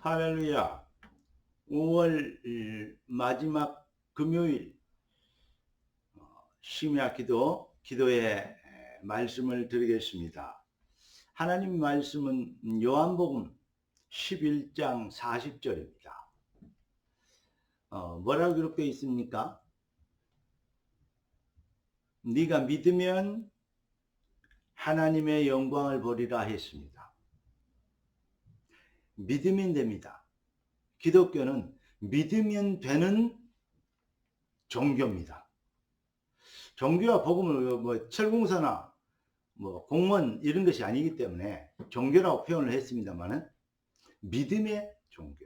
할렐루야. 5월 마지막 금요일 심야 기도의 말씀을 드리겠습니다. 하나님 말씀은 요한복음 11장 40절입니다. 뭐라고 기록되어 있습니까? 네가 믿으면 하나님의 영광을 보리라 했습니다. 믿으면 됩니다. 기독교는 믿으면 되는 종교입니다. 종교와 복음을 철공사나 공무원 이런 것이 아니기 때문에 종교라고 표현을 했습니다만은 믿음의 종교.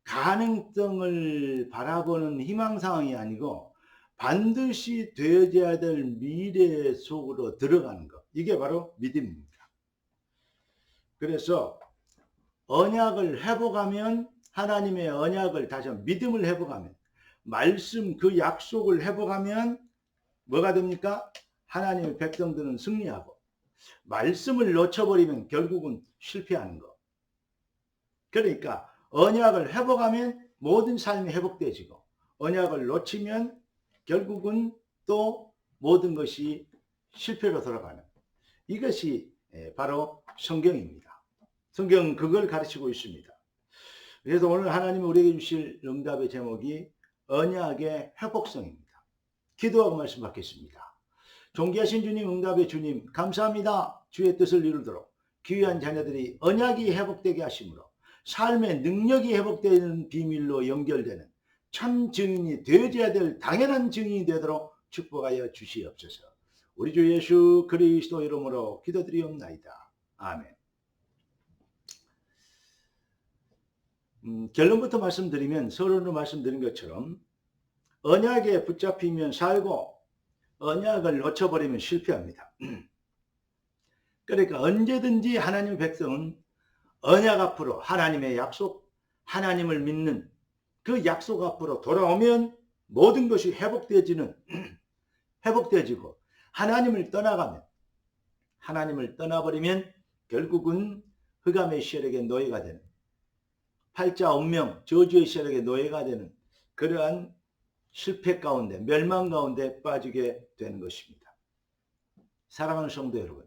가능성을 바라보는 희망사항이 아니고 반드시 되어져야 될 미래 속으로 들어가는 것. 이게 바로 믿음입니다. 그래서 언약을 회복하면 하나님의 언약을 다시 한번 믿음을 회복하면 말씀 그 약속을 회복하면 뭐가 됩니까? 하나님의 백성들은 승리하고 말씀을 놓쳐버리면 결국은 실패하는 거. 그러니까 언약을 회복하면 모든 삶이 회복되어지고 언약을 놓치면 결국은 또 모든 것이 실패로 돌아가는 이것이 바로 성경입니다. 성경은 그걸 가르치고 있습니다. 그래서 오늘 하나님이 우리에게 주실 응답의 제목이 언약의 회복성입니다. 기도하고 말씀 받겠습니다. 존귀하신 주님, 응답의 주님, 감사합니다. 주의 뜻을 이루도록 귀한 자녀들이 언약이 회복되게 하심으로 삶의 능력이 회복되는 비밀로 연결되는 참 증인이 되어져야 될 당연한 증인이 되도록 축복하여 주시옵소서. 우리 주 예수 그리스도 이름으로 기도드리옵나이다. 아멘. 결론부터 말씀드리면 서론으로 말씀드린 것처럼 언약에 붙잡히면 살고 언약을 놓쳐버리면 실패합니다. 그러니까 언제든지 하나님의 백성은 언약 앞으로 하나님의 약속, 하나님을 믿는 그 약속 앞으로 돌아오면 모든 것이 회복되어지고 하나님을 떠나버리면 결국은 흑암의 세력의 노예가 되는 팔자 운명, 저주의 세력의 노예가 되는 그러한 실패 가운데, 멸망 가운데 빠지게 되는 것입니다. 사랑하는 성도 여러분,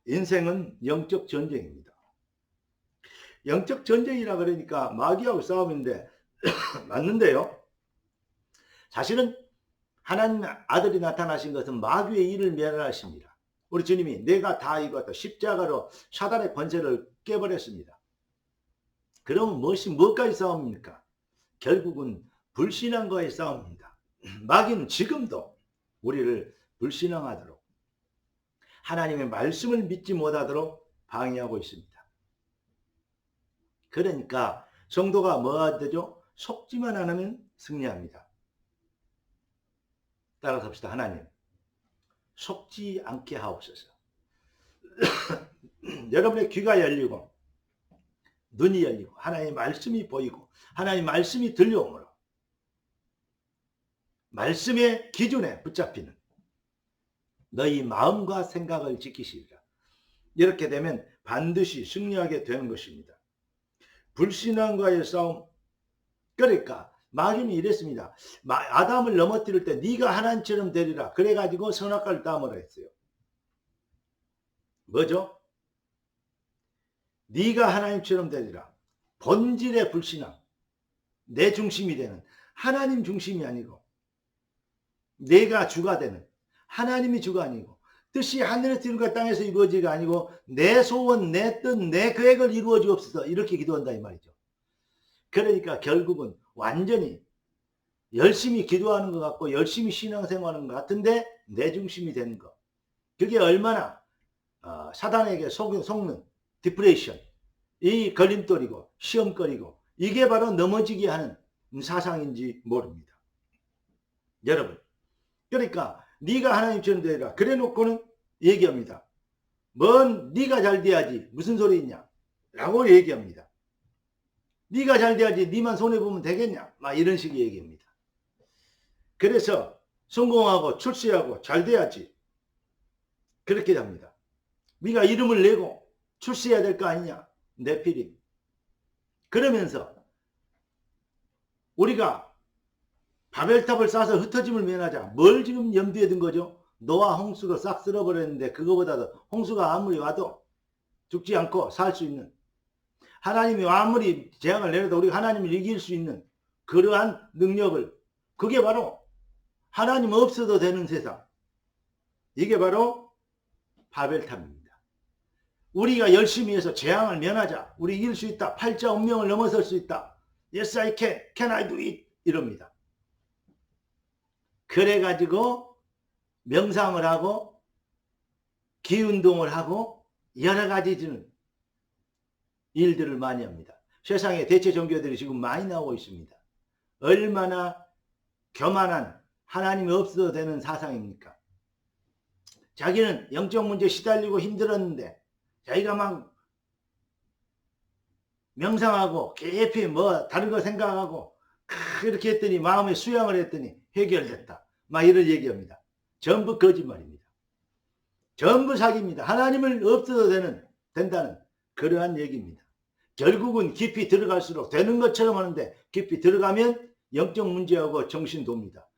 인생은 영적 전쟁입니다. 영적 전쟁이라 그러니까 마귀하고 싸움인데 맞는데요. 사실은 하나님 아들이 나타나신 것은 마귀의 일을 멸하십니다. 우리 주님이 내가 다 이루었다 십자가로 사단의 권세를 깨버렸습니다. 그러면 뭐까지 싸움입니까? 결국은 불신앙과의 싸움입니다. 마귀는 지금도 우리를 불신앙하도록 하나님의 말씀을 믿지 못하도록 방해하고 있습니다. 그러니까 성도가 뭐가 되죠? 속지만 않으면 승리합니다. 따라서 합시다. 하나님 속지 않게 하옵소서. 여러분의 귀가 열리고 눈이 열리고 하나님의 말씀이 보이고 하나님의 말씀이 들려오므로 말씀의 기준에 붙잡히는 너희 마음과 생각을 지키시리라. 이렇게 되면 반드시 승리하게 되는 것입니다. 불신앙과의 싸움. 그러니까 마귀는 이랬습니다. 아담을 넘어뜨릴 때 네가 하나님처럼 되리라. 그래가지고 선악과를 따먹으라 했어요. 뭐죠? 네가 하나님처럼 되리라. 본질의 불신앙. 내 중심이 되는 하나님 중심이 아니고 내가 주가 되는 하나님이 주가 아니고 뜻이 하늘에서 이루어지고 땅에서 이루어지가 아니고 내 소원, 내 뜻, 내 계획을 이루어 주옵소서 이렇게 기도한다 이 말이죠. 그러니까 결국은 완전히 열심히 기도하는 것 같고 열심히 신앙생활하는 것 같은데 내 중심이 되는 것. 그게 얼마나 사단에게 속는 디프레션, 이 걸림돌이고 시험거리고 이게 바로 넘어지게 하는 사상인지 모릅니다. 여러분, 그러니까 네가 하나님처럼 되리라 그래 놓고는 얘기합니다. 뭔 네가 잘 돼야지 무슨 소리 있냐 라고 얘기합니다. 네가 잘 돼야지 네만 손해보면 되겠냐 막 이런 식의 얘기입니다. 그래서 성공하고 출세하고 잘 돼야지 그렇게 합니다. 네가 이름을 내고 출세해야 될 거 아니냐. 네피림. 그러면서 우리가 바벨탑을 쌓아서 흩어짐을 면하자. 뭘 지금 염두에 둔 거죠? 노아 홍수로 싹 쓸어버렸는데 그거보다도 홍수가 아무리 와도 죽지 않고 살 수 있는, 하나님이 아무리 재앙을 내려도 우리가 하나님을 이길 수 있는 그러한 능력을, 그게 바로 하나님 없어도 되는 세상, 이게 바로 바벨탑입니다. 우리가 열심히 해서 재앙을 면하자. 우리 이길 수 있다. 팔자 운명을 넘어설 수 있다. Yes I can I do it, 이럽니다. 그래가지고 명상을 하고 기운동을 하고 여러 가지 일들을 많이 합니다. 세상에 대체 종교들이 지금 많이 나오고 있습니다. 얼마나 교만한, 하나님이 없어도 되는 사상입니까? 자기는 영적 문제 시달리고 힘들었는데 자기가 막 명상하고 깊이 뭐 다른 거 생각하고 이렇게 했더니, 마음에 수양을 했더니 해결됐다, 막 이런 얘기합니다. 전부 거짓말입니다. 전부 사기입니다. 하나님을 없어도 된다는 그러한 얘기입니다. 결국은 깊이 들어갈수록 되는 것처럼 하는데 깊이 들어가면 영적 문제하고 정신 돕니다.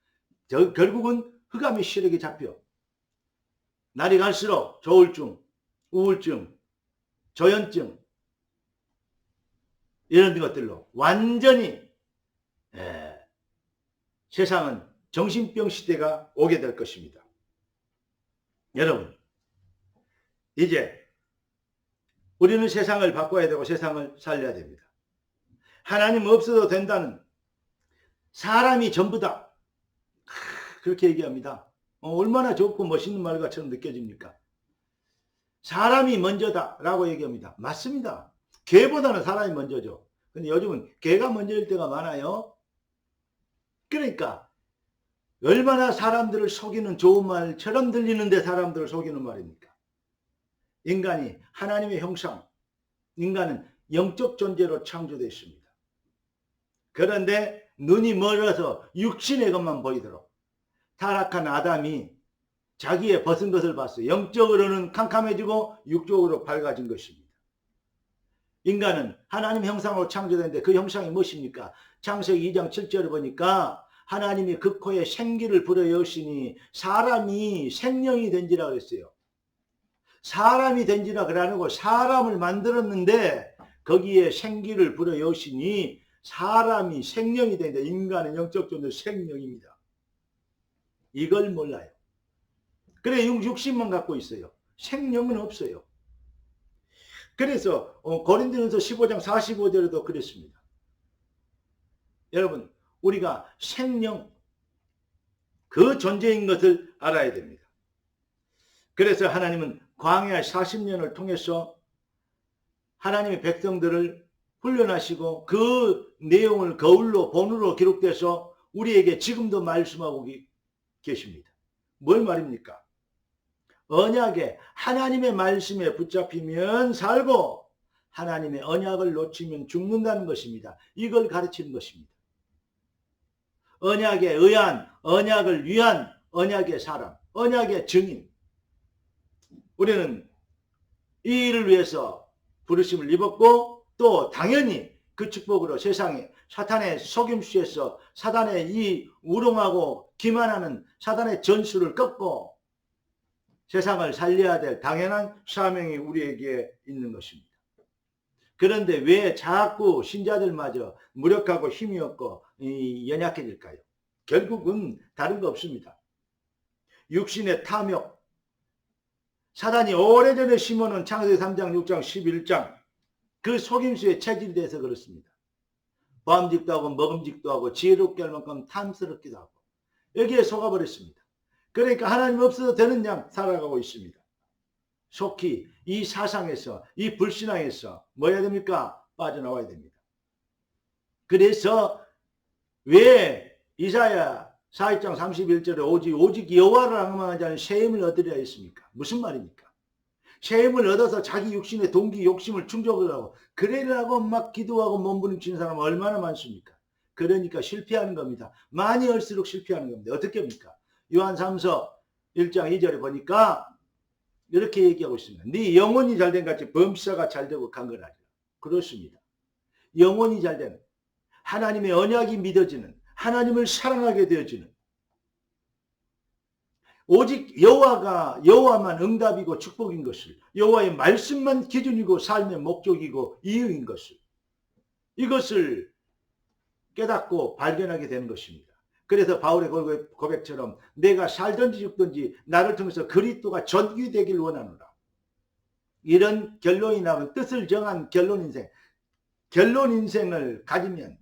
결국은 흑암의 시력에 잡혀 날이 갈수록 조울증, 우울증, 조현증 이런 것들로 완전히 세상은 정신병 시대가 오게 될 것입니다. 여러분, 이제 우리는 세상을 바꿔야 되고 세상을 살려야 됩니다. 하나님 없어도 된다는, 사람이 전부다, 그렇게 얘기합니다. 얼마나 좋고 멋있는 말과처럼 느껴집니까? 사람이 먼저다 라고 얘기합니다. 맞습니다. 개보다는 사람이 먼저죠. 근데 요즘은 개가 먼저일 때가 많아요. 그러니까 얼마나 사람들을 속이는 좋은 말처럼 들리는데 사람들을 속이는 말입니까? 인간이 하나님의 형상, 인간은 영적 존재로 창조되었습니다. 그런데 눈이 멀어서 육신의 것만 보이도록 타락한 아담이 자기의 벗은 것을 봤어요. 영적으로는 캄캄해지고 육적으로 밝아진 것입니다. 인간은 하나님 형상으로 창조되는데 그 형상이 무엇입니까? 창세기 2장 7절을 보니까 하나님이 그 코에 생기를 불어넣으시니 사람이 생명이 된지라 그랬어요. 사람이 된지라 그러고 사람을 만들었는데 거기에 생기를 불어넣으시니 사람이 생명이 된다. 인간은 영적 존재 생명입니다. 이걸 몰라요. 그래 육신만 갖고 있어요. 생명은 없어요. 그래서 고린도전서 15장 45절에도 그랬습니다. 여러분, 우리가 생명, 그 존재인 것을 알아야 됩니다. 그래서 하나님은 광야 40년을 통해서 하나님의 백성들을 훈련하시고 그 내용을 거울로 본으로 기록돼서 우리에게 지금도 말씀하고 계십니다. 뭘 말입니까? 언약에 하나님의 말씀에 붙잡히면 살고 하나님의 언약을 놓치면 죽는다는 것입니다. 이걸 가르치는 것입니다. 언약에 의한, 언약을 위한, 언약의 사람, 언약의 증인. 우리는 이 일을 위해서 부르심을 입었고 또 당연히 그 축복으로 세상에 사탄의 속임수에서 사단의 이 우롱하고 기만하는 사단의 전술을 꺾고 세상을 살려야 될 당연한 사명이 우리에게 있는 것입니다. 그런데 왜 자꾸 신자들마저 무력하고 힘이 없고 연약해질까요? 결국은 다른 거 없습니다. 육신의 탐욕, 사단이 오래전에 심어놓은 창세기 3장, 6장, 11장 그 속임수에 체질이 돼서 그렇습니다. 보암직도 하고 먹음직도 하고 지혜롭게 할 만큼 탐스럽기도 하고 여기에 속아버렸습니다. 그러니까 하나님 없어도 되는 양 살아가고 있습니다. 속히 이 사상에서, 이 불신앙에서 뭐 해야 됩니까? 빠져나와야 됩니다. 그래서 왜 이사야 4장 31절에 오직 여호와를 앙망하지 않은 새 힘을 얻으려 했습니까? 무슨 말입니까? 새 힘을 얻어서 자기 육신의 동기, 욕심을 충족을 하고 그래라고 막 기도하고 몸부림치는 사람은 얼마나 많습니까? 그러니까 실패하는 겁니다. 많이 할수록 실패하는 겁니다. 어떻게 합니까? 요한 3서 1장 2절에 보니까 이렇게 얘기하고 있습니다. 네 영혼이 잘된 같이 범사가 잘되고 강건하리라. 그렇습니다. 영혼이 잘 되는, 하나님의 언약이 믿어지는, 하나님을 사랑하게 되어지는, 오직 여호와만 응답이고 축복인 것을, 여호와의 말씀만 기준이고 삶의 목적이고 이유인 것을, 이것을 깨닫고 발견하게 되는 것입니다. 그래서 바울의 고백처럼 내가 살든지 죽든지 나를 통해서 그리스도가 전기되길 원하노라. 이런 결론이 나면 뜻을 정한 결론 인생을 가지면,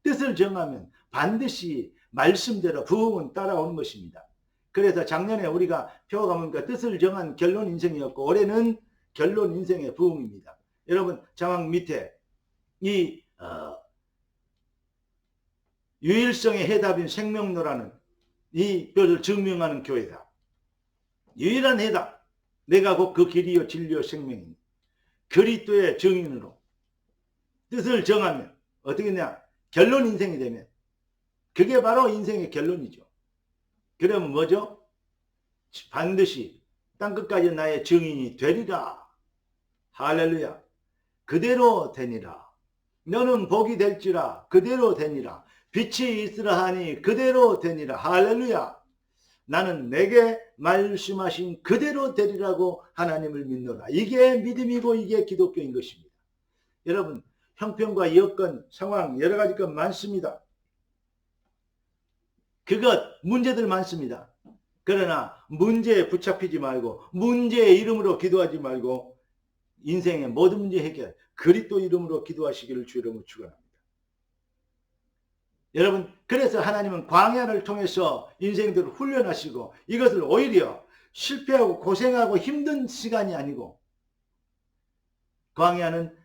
뜻을 정하면 반드시 말씀대로 부흥은 따라오는 것입니다. 그래서 작년에 우리가 배워가보니까 뜻을 정한 결론 인생이었고, 올해는 결론 인생의 부흥입니다. 여러분 자막 밑에 이 유일성의 해답인 생명로라는 이 것을 증명하는 교회다. 유일한 해답, 내가 곧 그 길이요 진리요 생명이니 그리스도의 증인으로 뜻을 정하면 어떻게 되냐, 결론 인생이 되면 그게 바로 인생의 결론이죠. 그러면 뭐죠? 반드시 땅끝까지 나의 증인이 되리라. 할렐루야. 그대로 되니라. 너는 복이 될지라 그대로 되니라. 빛이 있으라 하니 그대로 되니라. 할렐루야. 나는 내게 말씀하신 그대로 되리라고 하나님을 믿노라. 이게 믿음이고 이게 기독교인 것입니다. 여러분 형편과 여건, 상황 여러 가지 것 많습니다. 문제들 많습니다. 그러나 문제에 붙잡히지 말고, 문제의 이름으로 기도하지 말고, 인생의 모든 문제 해결 그리스도 이름으로 기도하시기를 주 이름으로 축원합니다. 여러분 그래서 하나님은 광야를 통해서 인생들을 훈련하시고, 이것을 오히려 실패하고 고생하고 힘든 시간이 아니고, 광야는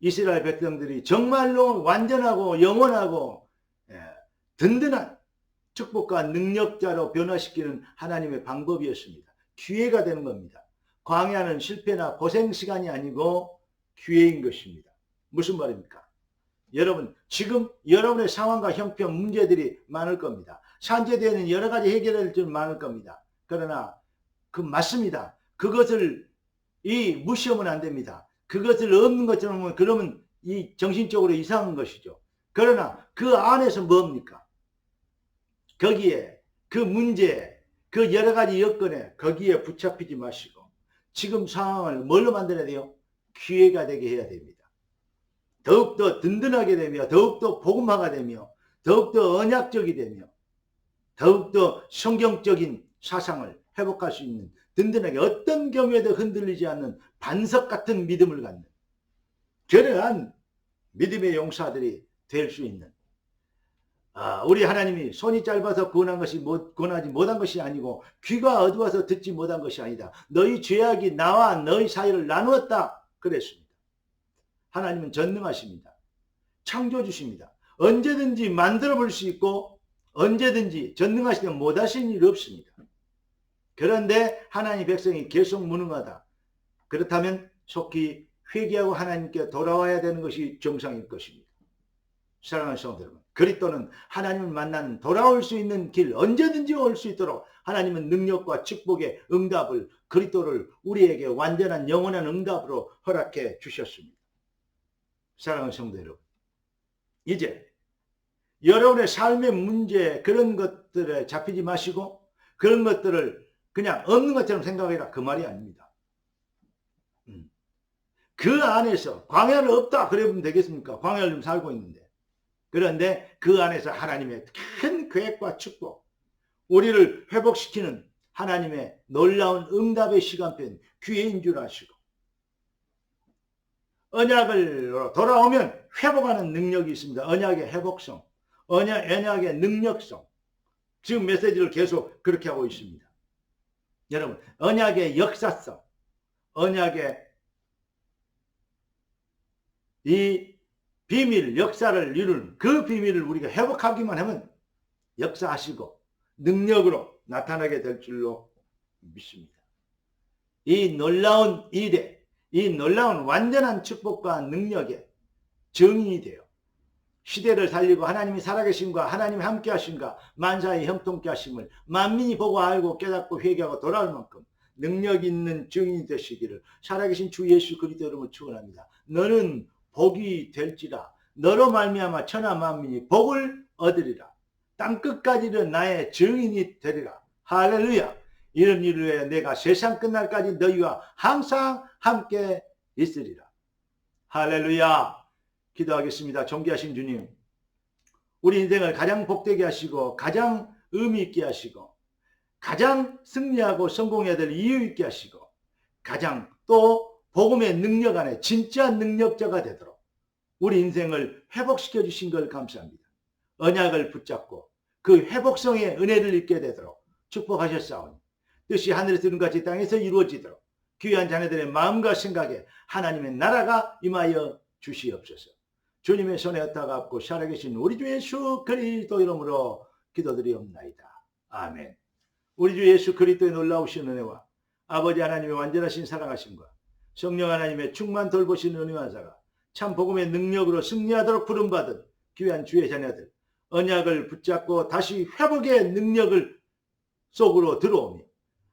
이스라엘 백성들이 정말로 완전하고 영원하고 든든한 축복과 능력자로 변화시키는 하나님의 방법이었습니다. 기회가 되는 겁니다. 광야는 실패나 고생 시간이 아니고 기회인 것입니다. 무슨 말입니까? 여러분 지금 여러분의 상황과 형편 문제들이 많을 겁니다. 산재되는 여러 가지 해결할 줄 많을 겁니다. 그러나 맞습니다. 그것을 무시하면 안 됩니다. 그것을 없는 것처럼 하면 그러면 정신적으로 이상한 것이죠. 그러나 그 안에서 뭡니까? 거기에 그 문제, 그 여러 가지 여건에 거기에 붙잡히지 마시고 지금 상황을 뭘로 만들어야 돼요? 기회가 되게 해야 됩니다. 더욱더 든든하게 되며, 더욱더 복음화가 되며, 더욱더 언약적이 되며, 더욱더 성경적인 사상을 회복할 수 있는 든든하게, 어떤 경우에도 흔들리지 않는 반석 같은 믿음을 갖는 그러한 믿음의 용사들이 될 수 있는, 우리 하나님이 손이 짧아서 권하지 못한 것이 아니고 귀가 어두워서 듣지 못한 것이 아니다. 너희 죄악이 나와 너희 사이를 나누었다 그랬습니다. 하나님은 전능하십니다. 창조주십니다. 언제든지 만들어 볼 수 있고 언제든지 전능하시면 못하신 일 없습니다. 그런데 하나님 백성이 계속 무능하다. 그렇다면 속히 회개하고 하나님께 돌아와야 되는 것이 정상일 것입니다. 사랑하는 성도 여러분, 그리스도는 하나님을 만나는 돌아올 수 있는 길, 언제든지 올 수 있도록 하나님은 능력과 축복의 응답을, 그리스도를 우리에게 완전한 영원한 응답으로 허락해 주셨습니다. 사랑하는 성도 여러분, 이제 여러분의 삶의 문제, 그런 것들에 잡히지 마시고 그런 것들을 그냥 없는 것처럼 생각해라, 그 말이 아닙니다. 그 안에서 광야는 없다 그러면 되겠습니까? 광야를 좀 살고 있는데. 그런데 그 안에서 하나님의 큰 계획과 축복, 우리를 회복시키는 하나님의 놀라운 응답의 시간표는 기회인 줄 아시고, 언약을 돌아오면 회복하는 능력이 있습니다. 언약의 회복성, 언약의 능력성. 지금 메시지를 계속 그렇게 하고 있습니다. 여러분, 언약의 역사성, 언약의 이 비밀, 역사를 이루는 그 비밀을 우리가 회복하기만 하면 역사하시고 능력으로 나타나게 될 줄로 믿습니다. 이 놀라운 일에, 이 놀라운 완전한 축복과 능력에 증인이 돼요. 시대를 살리고 하나님이 살아계신과 하나님이 함께 하신가, 만사의 형통케 하심을 만민이 보고 알고 깨닫고 회개하고 돌아올 만큼 능력 있는 증인이 되시기를 살아계신 주 예수 그리스도 이름으로 축원합니다. 너는 복이 될지라 너로 말미암아 천하 만민이 복을 얻으리라. 땅 끝까지는 나의 증인이 되리라. 할렐루야. 이런 일을 위해 내가 세상 끝날까지 너희와 항상 함께 있으리라. 할렐루야. 기도하겠습니다. 존귀하신 주님, 우리 인생을 가장 복되게 하시고 가장 의미 있게 하시고 가장 승리하고 성공해야 될 이유 있게 하시고 가장 또 복음의 능력 안에 진짜 능력자가 되도록 우리 인생을 회복시켜 주신 걸 감사합니다. 언약을 붙잡고 그 회복성의 은혜를 입게 되도록 축복하셨사오니 뜻이 하늘에서 이룬같이 땅에서 이루어지도록 귀한 자녀들의 마음과 생각에 하나님의 나라가 임하여 주시옵소서. 주님의 손에 엇다갑고 살아계신 우리 주 예수 그리스도 이름으로 기도드리옵나이다. 아멘. 우리 주 예수 그리스도의 놀라우신 은혜와 아버지 하나님의 완전하신 사랑하심과 성령 하나님의 충만 돌보신 은혜와 사가 참 복음의 능력으로 승리하도록 부름받은 귀한 주의 자녀들 언약을 붙잡고 다시 회복의 능력을 속으로 들어오며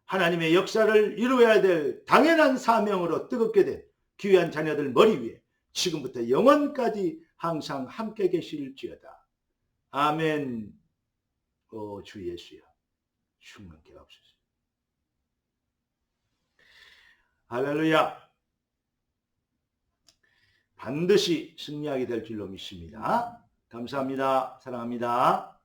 하나님의 역사를 이루어야 될 당연한 사명으로 뜨겁게 된 귀한 자녀들 머리 위에 지금부터 영원까지 항상 함께 계실지어다. 아멘. 오 주 예수야, 충만케 하옵소서. 할렐루야. 반드시 승리하게 될 줄로 믿습니다. 감사합니다. 사랑합니다.